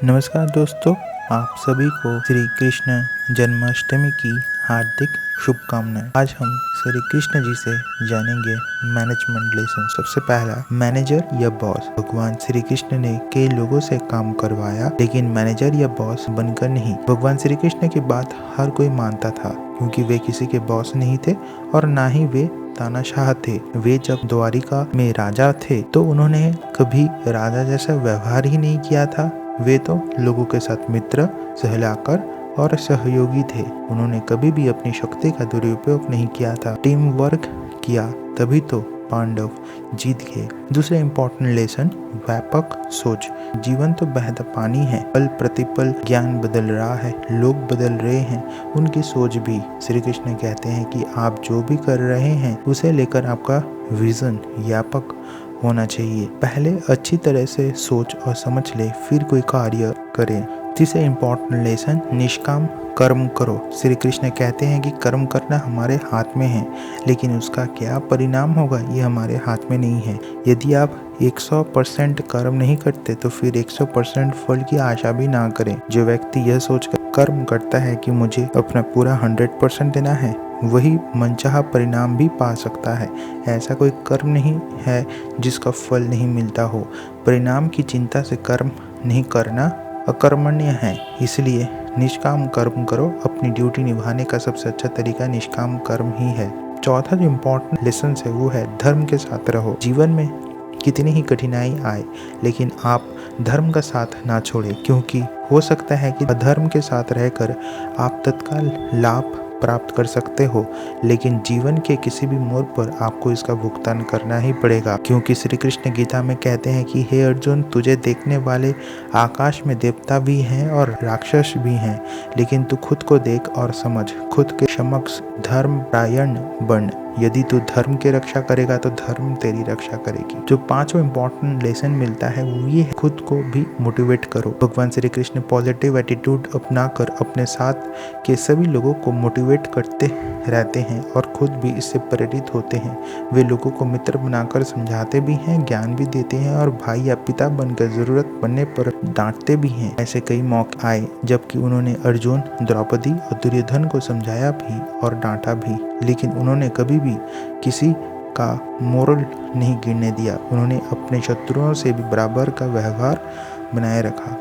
नमस्कार दोस्तों, आप सभी को श्री कृष्ण जन्माष्टमी की हार्दिक शुभकामनाएं। आज हम श्री कृष्ण जी से जानेंगे मैनेजमेंट लेसन। सबसे पहला, मैनेजर या बॉस। भगवान श्री कृष्ण ने कई लोगों से काम करवाया, लेकिन मैनेजर या बॉस बनकर नहीं। भगवान श्री कृष्ण की बात हर कोई मानता था, क्योंकि वे किसी के बॉस नहीं थे और ना ही वे तानाशाह थे। वे जब द्वारिका में राजा थे तो उन्होंने कभी राजा जैसा व्यवहार ही नहीं किया था। वे तो लोगों के साथ मित्र, सलाहकार और सहयोगी थे। उन्होंने कभी भी अपनी शक्ति का दुरुपयोग नहीं किया था। टीम वर्क किया, तभी तो पांडव जीत गए। दूसरा इम्पोर्टेंट लेसन, व्यापक सोच। जीवन तो बहता पानी है, पल प्रतिपल ज्ञान बदल रहा है, लोग बदल रहे हैं, उनकी सोच भी। श्री कृष्ण कहते हैं कि आप जो भी कर रहे हैं उसे लेकर आपका विजन व्यापक होना चाहिए। पहले अच्छी तरह से सोच और समझ ले, फिर कोई कार्य करें। तीसरा इम्पोर्टेंट लेसन, निष्काम कर्म करो। श्री कृष्ण कहते हैं कि कर्म करना हमारे हाथ में है, लेकिन उसका क्या परिणाम होगा ये हमारे हाथ में नहीं है। यदि आप 100% कर्म नहीं करते तो फिर 100% फल की आशा भी ना करें। जो व्यक्ति यह सोचकर कर्म करता है कि मुझे अपना पूरा 100% देना है, वही मनचाहा परिणाम भी पा सकता है। ऐसा कोई कर्म नहीं है जिसका फल नहीं मिलता हो। परिणाम की चिंता से कर्म नहीं करना अकर्मण्य है। इसलिए निष्काम कर्म करो। अपनी ड्यूटी निभाने का सबसे अच्छा तरीका निष्काम कर्म ही है। चौथा जो इम्पोर्टेंट लेसन है वो है धर्म के साथ रहो। जीवन में कितनी ही कठिनाई आए, लेकिन आप धर्म का साथ ना छोड़ें, क्योंकि हो सकता है कि अधर्म के साथ रहकर आप तत्काल लाभ प्राप्त कर सकते हो, लेकिन जीवन के किसी भी मोड़ पर आपको इसका भुगतान करना ही पड़ेगा। क्योंकि श्री कृष्ण गीता में कहते हैं कि हे अर्जुन, तुझे देखने वाले आकाश में देवता भी हैं और राक्षस भी हैं, लेकिन तू खुद को देख और समझ, खुद के समक्ष धर्म परायण बन। यदि तू धर्म की रक्षा करेगा तो धर्म तेरी रक्षा करेगी। जो पांचवा इम्पोर्टेंट लेसन मिलता है वो ये है, खुद को भी मोटिवेट करो। भगवान श्री कृष्ण पॉजिटिव एटीट्यूड अपनाकर अपने साथ के सभी लोगों को मोटिवेट करते रहते हैं और खुद भी इससे प्रेरित होते हैं। वे लोगों को मित्र बनाकर समझाते भी हैं, ज्ञान भी देते हैं और भाई या पिता बनकर जरूरत पड़ने पर डांटते भी हैं। ऐसे कई मौके आए जबकि उन्होंने अर्जुन, द्रौपदी और दुर्योधन को समझाया भी और डांटा भी, लेकिन उन्होंने कभी भी किसी का मोरल नहीं गिरने दिया। उन्होंने अपने शत्रुओं से भी बराबर का व्यवहार बनाए रखा।